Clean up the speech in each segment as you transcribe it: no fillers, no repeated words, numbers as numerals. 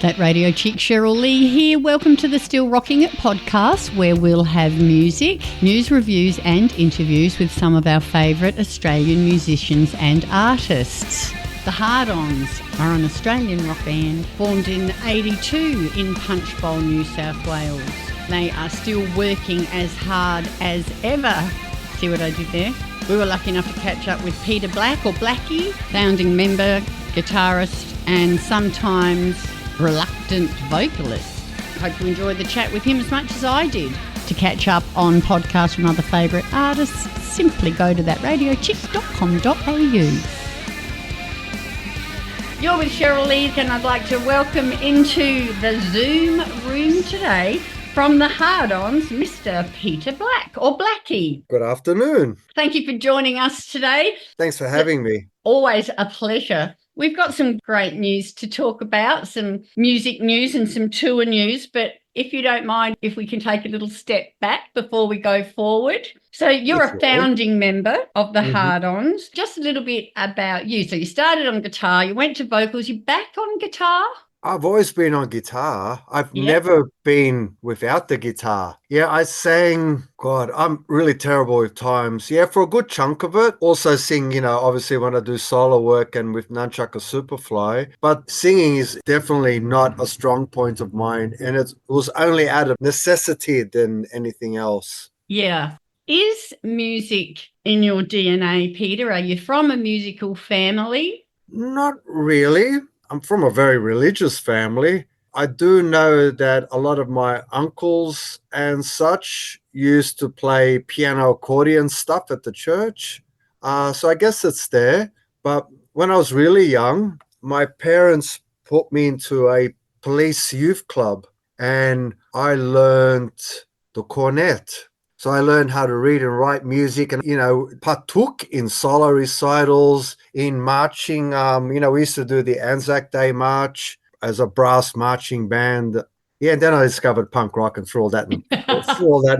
That radio chick Cheryl Lee here. Welcome to the Still Rocking It podcast, where we'll have music, news reviews and interviews with some of our favourite Australian musicians and artists. The Hard Ons are an Australian rock band formed in 82 in Punchbowl, New South Wales. They are still working as hard as ever. See what I did there? We were lucky enough to catch up with Peter Black, or Blackie, founding member, guitarist and sometimes reluctant vocalist. Hope you enjoyed the chat with him as much as I did. To catch up on podcasts from other favourite artists, simply go to thatradiochick.com.au. You're with Cheryl Lee, and I'd like to welcome into the Zoom room today from the Hard Ons, Mr. Peter Black, or Blackie. Good afternoon. Thank you for joining us today. Thanks for having me. Always a pleasure. We've got some great news to talk about, some music news and some tour news, but if you don't mind, if we can take a little step back before we go forward. So you're a founding member of the Hard Ons. Just a little bit about you. So you started on guitar, you went to vocals, you're back on guitar? I've always been on guitar. I've never been without the guitar. Yeah, I sang, God, I'm really terrible with times. Yeah, for a good chunk of it. Also sing, obviously when I do solo work and with Nunchuck or Superfly. But singing is definitely not a strong point of mine. And it was only out of necessity than anything else. Yeah. Is music in your DNA, Peter? Are you from a musical family? Not really. I'm from a very religious family. I do know that a lot of my uncles and such used to play piano, accordion stuff at the church. So I guess it's there. But when I was really young, my parents put me into a police youth club and I learned the cornet. So I learned how to read and write music and, partook in solo recitals, in marching. We used to do the Anzac Day March as a brass marching band. Yeah, and then I discovered punk rock and threw all that in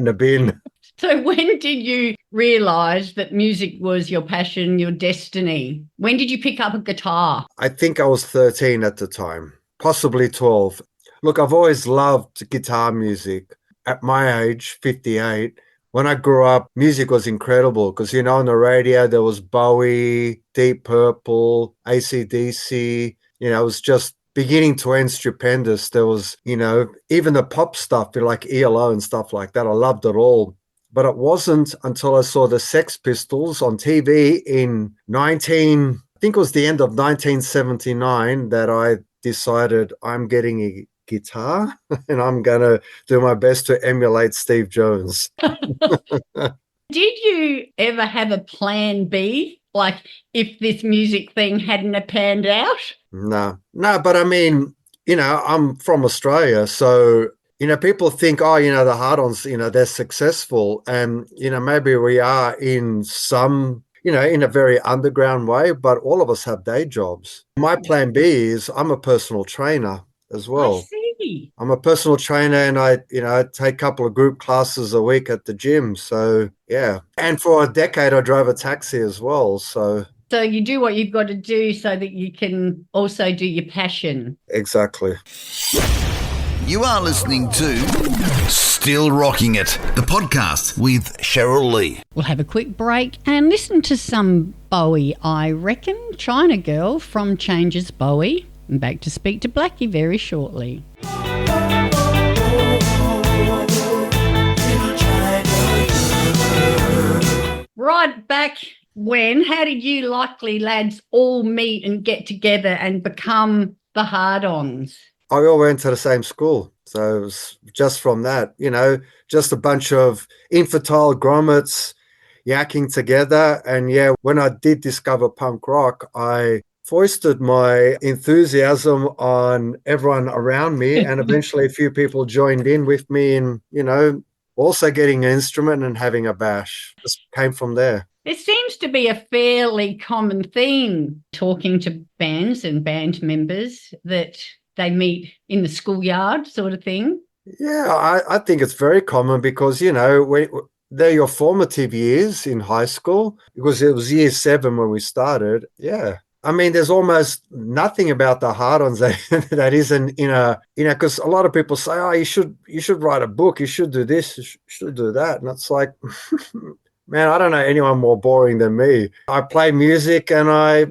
the bin. So when did you realise that music was your passion, your destiny? When did you pick up a guitar? I think I was 13 at the time, possibly 12. Look, I've always loved guitar music. At my age, 58, when I grew up, music was incredible because, on the radio, there was Bowie, Deep Purple, AC/DC. It was just beginning to end stupendous. There was, even the pop stuff, like ELO and stuff like that. I loved it all. But it wasn't until I saw the Sex Pistols on TV in I think it was the end of 1979, that I decided I'm getting a guitar and I'm going to do my best to emulate Steve Jones. Did you ever have a plan B? Like if this music thing hadn't have panned out? No, but I mean, I'm from Australia. So, people think, the Hard Ons, they're successful. And, maybe we are in some, in a very underground way, but all of us have day jobs. My plan B is I'm a personal trainer as well. I see. I'm a personal trainer and I take a couple of group classes a week at the gym. So, yeah. And for a decade, I drove a taxi as well. So you do what you've got to do so that you can also do your passion. Exactly. You are listening to Still Rocking It, the podcast with Cheryl Lee. We'll have a quick break and listen to some Bowie, I reckon. China Girl from Changes Bowie. And back to speak to Blackie very shortly. Right back when, how did you likely lads all meet and get together and become the Hard Ons? We all went to the same school. So it was just from that, just a bunch of infertile grommets yakking together. And yeah, when I did discover punk rock, I foisted my enthusiasm on everyone around me, and eventually a few people joined in with me in, also getting an instrument and having a bash. Just came from there. It seems to be a fairly common theme talking to bands and band members that they meet in the schoolyard sort of thing. Yeah, I think it's very common because, they're your formative years in high school because it was year 7 when we started. Yeah. I mean, there's almost nothing about the Hard Ons that isn't because a lot of people say, oh, you should write a book, you should do this, you should do that. And it's like, man, I don't know anyone more boring than me. I play music and I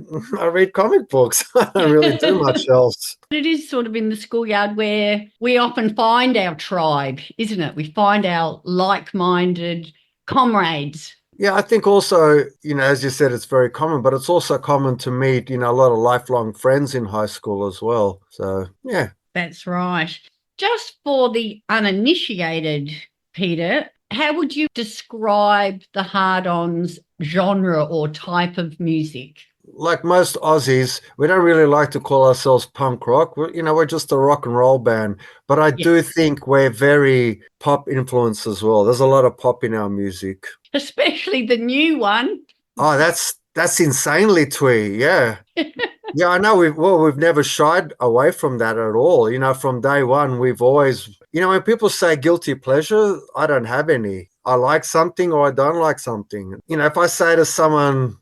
read comic books. I don't really do much else. It is sort of in the schoolyard where we often find our tribe, isn't it? We find our like-minded comrades. Yeah, I think also, as you said, it's very common, but it's also common to meet, a lot of lifelong friends in high school as well. So, yeah. That's right. Just for the uninitiated, Peter, how would you describe the Hard Ons genre or type of music? Like most Aussies, we don't really like to call ourselves punk rock. We're just a rock and roll band. But I do think we're very pop influenced as well. There's a lot of pop in our music. Especially the new one. Oh, that's insanely twee, yeah. Yeah, I know we've never shied away from that at all. From day one, we've always, when people say guilty pleasure, I don't have any. I like something or I don't like something. If I say to someone,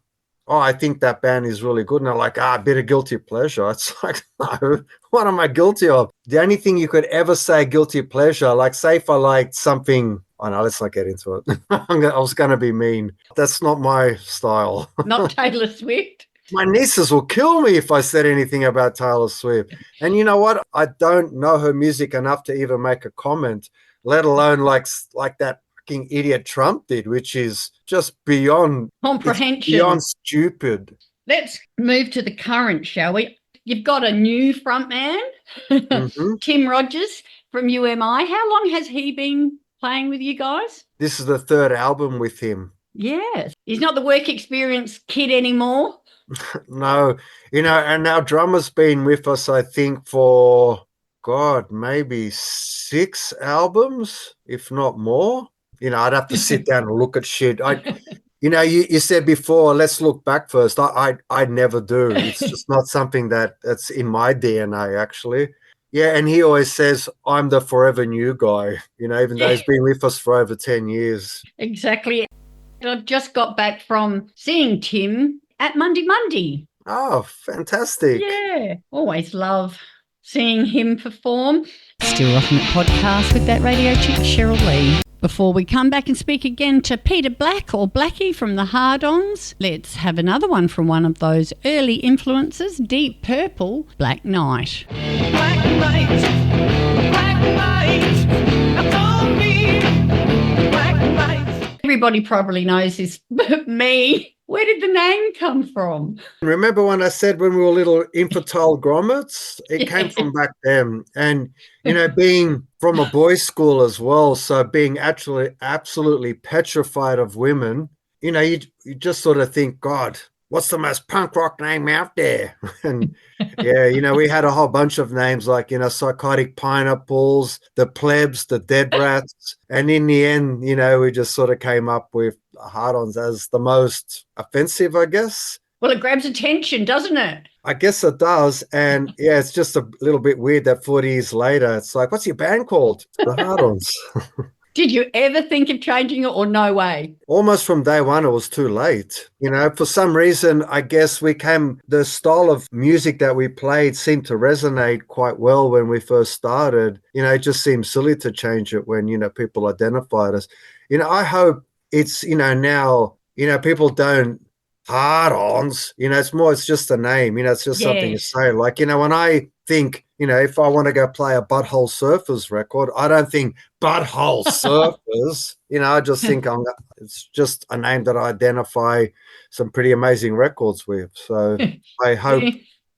oh, I think that band is really good, and they're like, a bit of guilty pleasure. It's like, no, what am I guilty of? The only thing you could ever say guilty pleasure, like say if I liked something, oh no, let's not get into it. I was going to be mean. That's not my style. Not Taylor Swift. My nieces will kill me if I said anything about Taylor Swift. And you know what? I don't know her music enough to even make a comment, let alone like that fucking idiot Trump did, which is just beyond comprehension. Beyond stupid. Let's move to the current, shall we? You've got a new frontman, Tim Rogers from UMI. How long has he been playing with you guys? This is the third album with him. Yes. He's not the work experience kid anymore. No, and our drummer's been with us, I think, for, God, maybe 6 albums, if not more. I'd have to sit down and look at shit. You said before, let's look back first. I never do. It's just not something that's in my DNA, actually. Yeah, and he always says, I'm the forever new guy, even though he's been with us for over 10 years. Exactly. I've just got back from seeing Tim at Monday. Oh, fantastic. Yeah, always love seeing him perform. Still Rocking It podcast with that radio chick, Cheryl Lee. Before we come back and speak again to Peter Black or Blackie from the Hard Ons, let's have another one from one of those early influences, Deep Purple, Black Knight. Black Knight, Black Knight, upon me, Black Knight. Everybody probably knows this, but me. Where did the name come from? Remember when I said when we were little infantile grommets? It came from back then. And, being from a boys' school as well, so being actually absolutely petrified of women, you just sort of think, God, what's the most punk rock name out there? And, yeah, we had a whole bunch of names like, Psychotic Pineapples, the Plebs, the Dead Rats. And in the end, we just sort of came up with Hard Ons as the most offensive, I guess. Well, it grabs attention, doesn't it? I guess it does. And yeah, it's just a little bit weird that 40 years later, it's like, what's your band called? The Hard Ons. Did you ever think of changing it or no way? Almost from day one, it was too late. For some reason, I guess the style of music that we played seemed to resonate quite well when we first started. It just seemed silly to change it when, people identified us. I hope it's, now, people don't Hard Ons, it's just a name, it's just something to say. Like, when I think, if I want to go play a Butthole Surfers record, I don't think Butthole Surfers, I just think it's just a name that I identify some pretty amazing records with. So I hope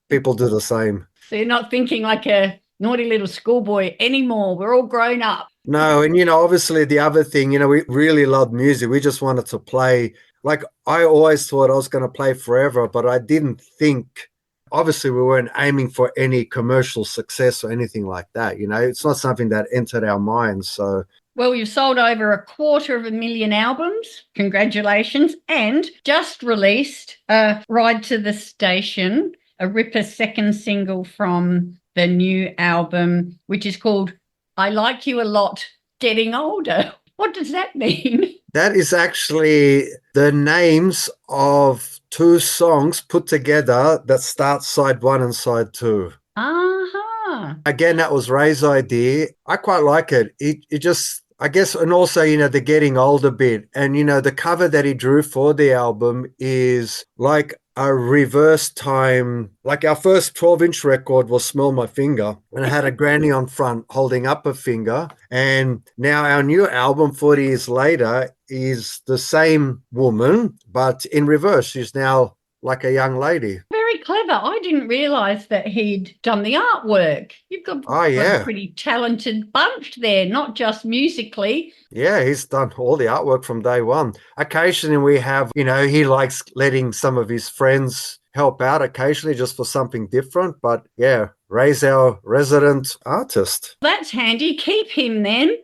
people do the same. So you're not thinking like a naughty little schoolboy anymore. We're all grown up. No, and, obviously the other thing, we really loved music. We just wanted to play. Like, I always thought I was going to play forever, but I didn't think, obviously we weren't aiming for any commercial success or anything like that. It's not something that entered our minds. So, well, you've sold over 250,000 albums. Congratulations. And just released Ride to the Station, a ripper second single from the new album, which is called I Like You a Lot, Getting Older. What does that mean? That is actually the names of two songs put together that start side one and side two. Uh-huh. Again, that was Ray's idea. I quite like it. It just, I guess, and also, the getting older bit. And, the cover that he drew for the album is like a reverse time. Like our first 12-inch record was Smell My Finger, and it had a granny on front holding up a finger. And now our new album, 40 years later, is the same woman, but in reverse. She's now like a young lady. Very clever. I didn't realise that he'd done the artwork. You've got, Oh, yeah. got a pretty talented bunch there, not just musically. Yeah, he's done all the artwork from day one. Occasionally we have, he likes letting some of his friends help out occasionally just for something different. But yeah, Ray's our resident artist. That's handy. Keep him then.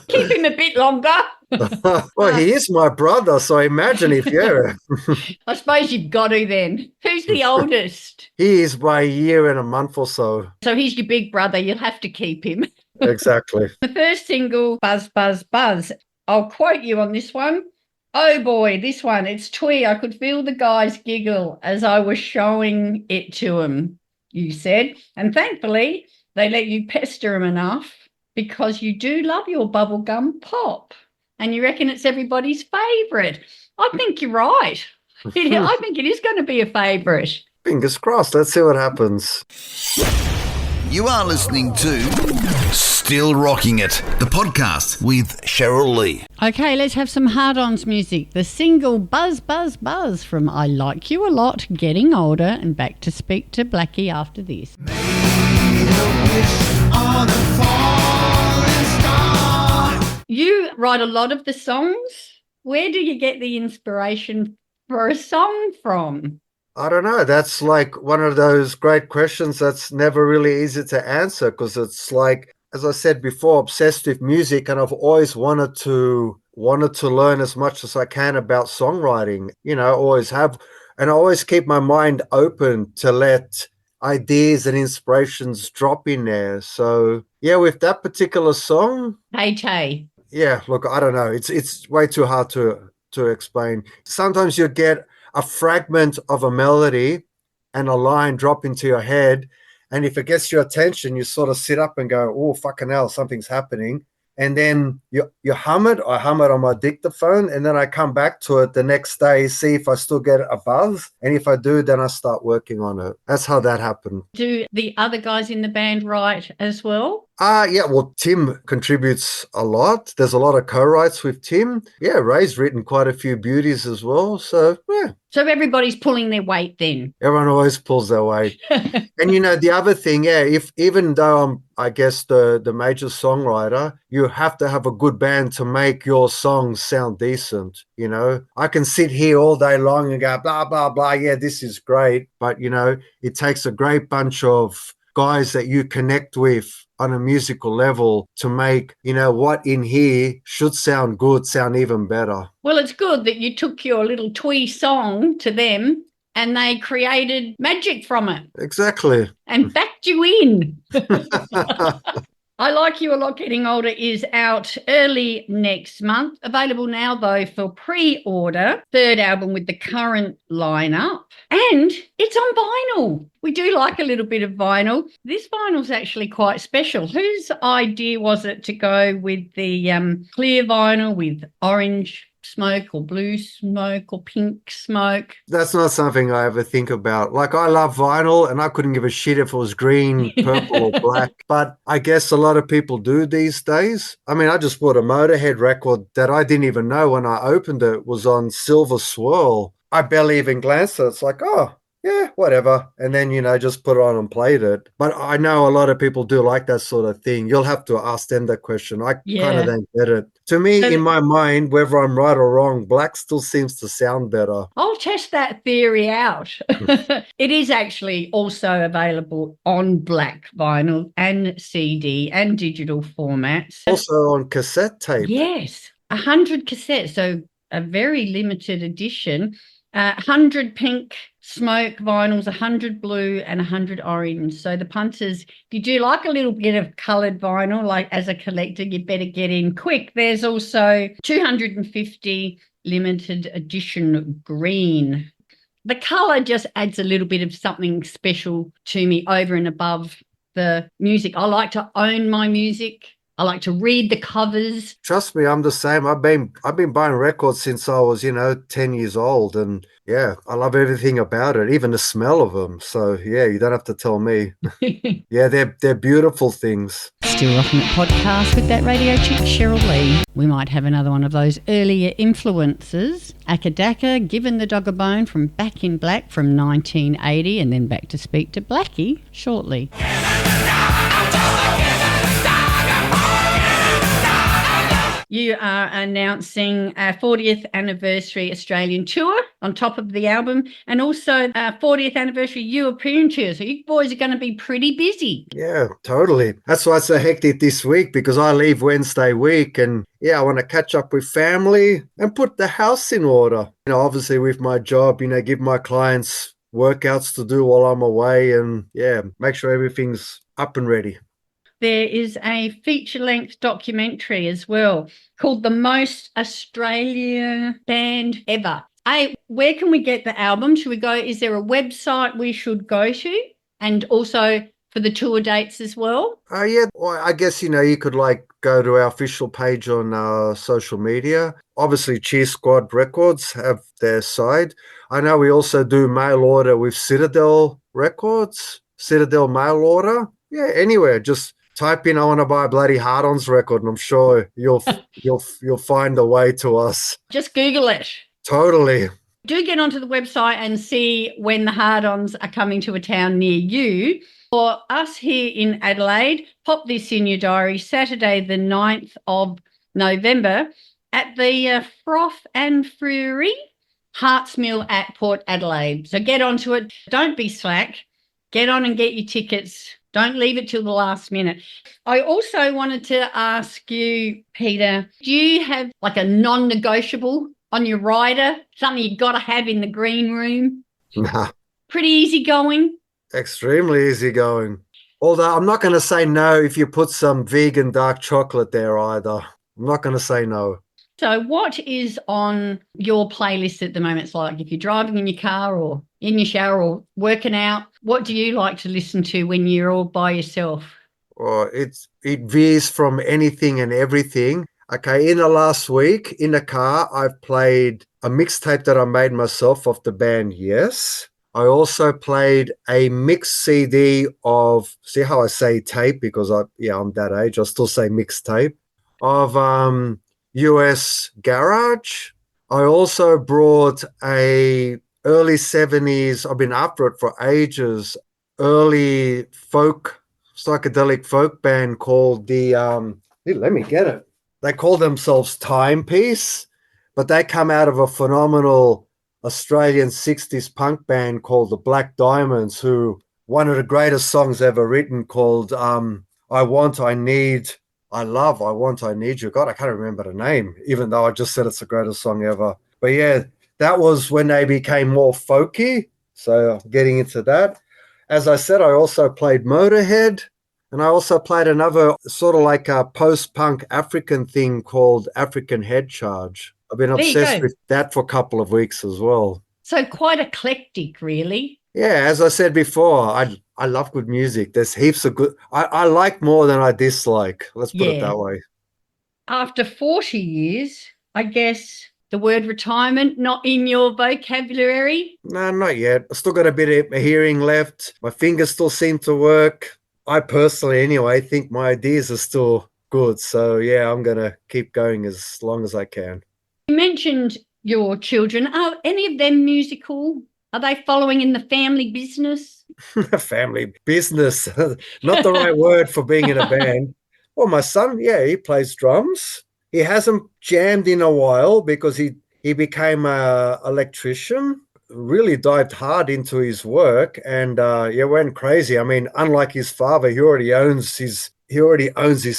Keep him a bit longer. Well, he is my brother, so imagine if, yeah. I suppose you've got to then. Who's the oldest? He is by a year and a month or so. So he's your big brother. You'll have to keep him. Exactly. The first single, Buzz, Buzz, Buzz. I'll quote you on this one. Oh boy, this one, it's twee. I could feel the guys giggle as I was showing it to them, you said. And thankfully, they let you pester them enough because you do love your bubblegum pop. And you reckon it's everybody's favourite. I think you're right. I think it is going to be a favourite. Fingers crossed. Let's see what happens. You are listening to Still Rocking It, the podcast with Cheryl Lee. Okay, let's have some Hard Ons music. The single Buzz, Buzz, Buzz from I Like You a Lot, Getting Older, and back to speak to Blackie after this. You write a lot of the songs. Where do you get the inspiration for a song from? I don't know. That's like one of those great questions that's never really easy to answer because it's like, as I said before, obsessed with music, and I've always wanted to learn as much as I can about songwriting. Always have, and I always keep my mind open to let ideas and inspirations drop in there. So yeah, with that particular song, Tay. yeah, look, I don't know. It's way too hard to explain. Sometimes you get a fragment of a melody and a line drop into your head, and if it gets your attention, you sort of sit up and go, oh, fucking hell, something's happening. And then you hum it. I hum it on my dictaphone, and then I come back to it the next day, see if I still get a buzz. And if I do, then I start working on it. That's how that happened. Do the other guys in the band write as well? Yeah, well, Tim contributes a lot. There's a lot of co-writes with Tim. Yeah, Ray's written quite a few beauties as well. So, yeah. So everybody's pulling their weight then? Everyone always pulls their weight. And, the other thing, yeah, even though I'm, I guess, the major songwriter, you have to have a good band to make your songs sound decent, I can sit here all day long and go, blah, blah, blah, yeah, this is great. But, it takes a great bunch of guys that you connect with on a musical level to make, what in here should sound good, sound even better. Well, it's good that you took your little twee song to them and they created magic from it. Exactly. And backed you in. I Like You a Lot, Getting Older is out early next month. Available now, though, for pre-order. Third album with the current lineup. And it's on vinyl. We do like a little bit of vinyl. This vinyl's actually quite special. Whose idea was it to go with the clear vinyl with orange smoke or blue smoke or pink smoke? That's not something I ever think about. Like, I love vinyl and I couldn't give a shit if it was green, purple or black. But I guess a lot of people do these days. I mean, I just bought a Motorhead record that I didn't even know when I opened it was on silver swirl. I barely even glanced at it. It's like, oh, yeah, whatever. And then, just put it on and played it. But I know a lot of people do like that sort of thing. You'll have to ask them that question. I kind of don't get it. To me, in my mind, whether I'm right or wrong, black still seems to sound better. I'll test that theory out. It is actually also available on black vinyl and CD and digital formats. Also on cassette tape. Yes, 100 cassettes. So a very limited edition. 100 pink smoke vinyls, 100 blue and 100 orange. So the punters, if you do like a little bit of coloured vinyl, like as a collector, you better get in quick. There's also 250 limited edition green. The colour just adds a little bit of something special to me over and above the music. I like to own my music. I like to read the covers. Trust me, I'm the same. I've been buying records since I was, 10 years old, and yeah, I love everything about it, even the smell of them. So yeah, you don't have to tell me. Yeah, they're beautiful things. Still Rocking It podcast with that radio chick Cheryl Lee. We might have another one of those earlier influences. Akadaka, Given the Dog a Bone from Back in Black from 1980, and then back to speak to Blackie shortly. You are announcing a 40th anniversary Australian tour on top of the album, and also a 40th anniversary European tour. So you boys are going to be pretty busy. Yeah, totally. That's why it's so hectic this week, because I leave Wednesday week, and yeah, I want to catch up with family and put the house in order. Obviously with my job, give my clients workouts to do while I'm away, and yeah, make sure everything's up and ready. There is a feature-length documentary as well called The Most Australia Band Ever. Where can we get the album? Should we go? Is there a website we should go to? And also for the tour dates as well? Yeah, well, I guess, you could go to our official page on social media. Obviously, Cheer Squad Records have their side. I know we also do mail order with Citadel Records, Citadel mail order. Yeah, anywhere, just type in, I want to buy a bloody Hard Ons record, and I'm sure you'll find a way to us. Just Google it. Totally. Do get onto the website and see when the Hard Ons are coming to a town near you. For us here in Adelaide, pop this in your diary, Saturday the 9th of November at the Froth and Fury Hearts Mill at Port Adelaide. So get onto it. Don't be slack. Get on and get your tickets. Don't leave it till the last minute. I also wanted to ask you, Peter, do you have a non-negotiable on your rider, something you got to have in the green room? Nah. Pretty easy going? Extremely easy going. Although I'm not going to say no if you put some vegan dark chocolate there either. I'm not going to say no. So what is on your playlist at the moment? It's like if you're driving in your car or in your shower or working out, what do you like to listen to when you're all by yourself? Well, it veers from anything and everything. Okay, in the last week, in the car, I've played a mixtape that I made myself of the band Yes. I also played a mixed CD of, see how I say tape, because I'm that age, I still say mixtape, of US Garage. I also brought a early 70s, I've been after it for ages, early psychedelic folk band called let me get it. They call themselves Timepiece, but they come out of a phenomenal Australian 60s punk band called the Black Diamonds, who one of the greatest songs ever written called I Want, I Need, I Love, I Want, I Need You. God, I can't remember the name, even though I just said it's the greatest song ever. But yeah, that was when they became more folky. So getting into that. As I said, I also played Motorhead, and I also played another sort of like a post-punk African thing called African Head Charge. I've been obsessed with that for a couple of weeks as well. So quite eclectic, really. Yeah, as I said before, I love good music. There's heaps of good. I like more than I dislike. Let's put it that way. After 40 years, I guess the word retirement not in your vocabulary? No, not yet. I still got a bit of hearing left. My fingers still seem to work. I personally, anyway, think my ideas are still good. So, yeah, I'm going to keep going as long as I can. You mentioned your children. Are any of them musical? Are they following in the family business? Family business. Not the right word for being in a band. Well, my son, yeah, he plays drums. He hasn't jammed in a while because he became an electrician, really dived hard into his work and went crazy. I mean, unlike his father, he already owns his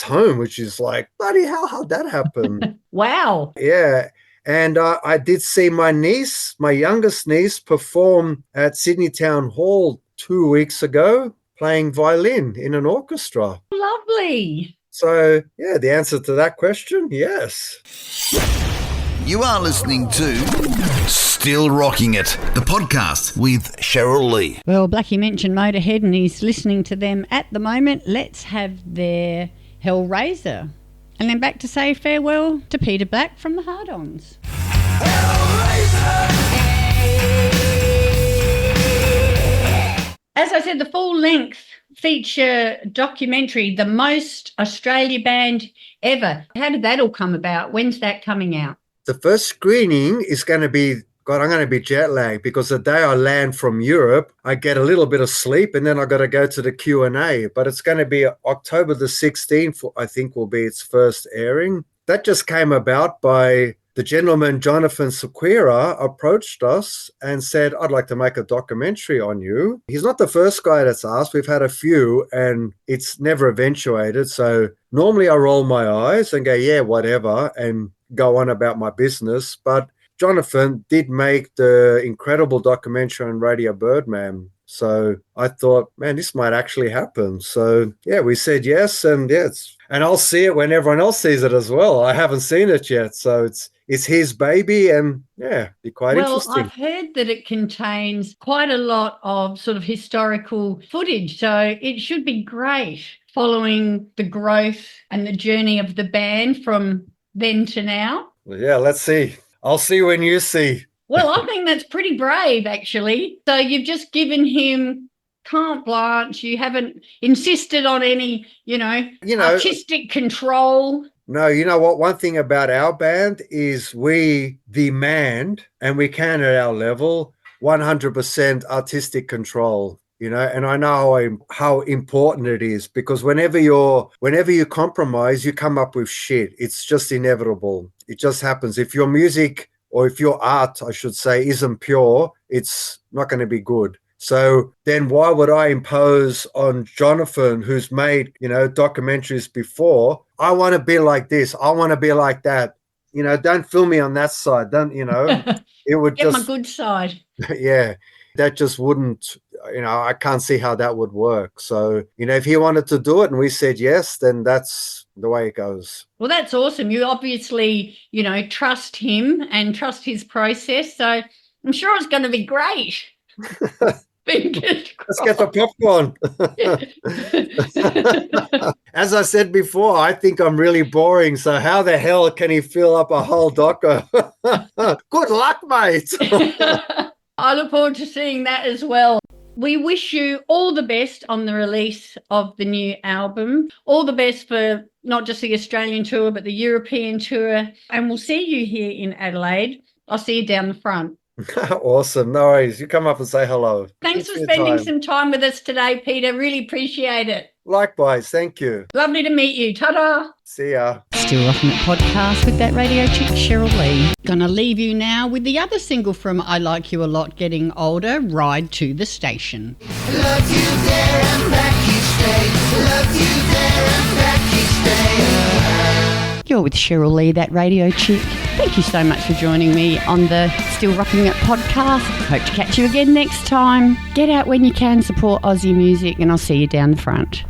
home, which is like, bloody hell, how'd that happen? Wow. Yeah. And I did see my youngest niece, perform at Sydney Town Hall 2 weeks ago, playing violin in an orchestra. Lovely. So, yeah, the answer to that question, yes. You are listening to Still Rocking It, the podcast with Cheryl Lee. Well, Blackie mentioned Motorhead and he's listening to them at the moment. Let's have their Hellraiser. And then back to say farewell to Peter Black from the Hard Ons. As I said, the full-length feature documentary, The Most Australia Band Ever. How did that all come about? When's that coming out? The first screening is going to be, God, I'm going to be jet lagged because the day I land from Europe, I get a little bit of sleep and then I got to go to the Q&A. But it's going to be October the 16th, I think will be its first airing. That just came about by the gentleman, Jonathan Sequeira, approached us and said, I'd like to make a documentary on you. He's not the first guy that's asked. We've had a few and it's never eventuated. So normally I roll my eyes and go, yeah, whatever, and go on about my business. But Jonathan did make the incredible documentary on Radio Birdman. So I thought, man, this might actually happen. So, yeah, we said yes. And and I'll see it when everyone else sees it as well. I haven't seen it yet. So it's his baby and, yeah, be quite interesting. Well, I've heard that it contains quite a lot of sort of historical footage. So it should be great following the growth and the journey of the band from then to now. Well, yeah, let's see. I'll see when you see. Well, I think that's pretty brave, actually. So you've just given him carte blanche. You haven't insisted on any, artistic control. No, you know what? One thing about our band is we demand, and we can at our level, 100% artistic control. And I know how important it is because whenever you compromise, you come up with shit. It's just inevitable. It just happens. If your music or if your art, I should say, isn't pure, it's not going to be good. So then why would I impose on Jonathan, who's made, documentaries before, I want to be like this. I want to be like that. Don't film me on that side. Don't, it would Get just... my good side. Yeah, that just wouldn't, I can't see how that would work. So, if he wanted to do it and we said yes, then that's the way it goes. Well, that's awesome. You obviously, trust him and trust his process. So I'm sure it's going to be great. Let's get the popcorn. As I said before, I think I'm really boring. So how the hell can he fill up a whole doco? Good luck, mate. I look forward to seeing that as well. We wish you all the best on the release of the new album. All the best for not just the Australian tour, but the European tour. And we'll see you here in Adelaide. I'll see you down the front. Awesome. No worries. You come up and say hello. Thanks for spending some time with us today, Peter. Really appreciate it. Likewise. Thank you. Lovely to meet you. Ta-da. See ya. Still Rocking It podcast with that radio chick, Cheryl Lee. Gonna leave you now with the other single from I Like You A Lot, Getting Older, Ride to the Station. Love you there and back you stay. Love you there and back you stay. You're with Cheryl Lee, that radio chick. Thank you so much for joining me on the Still Rocking It podcast. Hope to catch you again next time. Get out when you can, support Aussie music, and I'll see you down the front.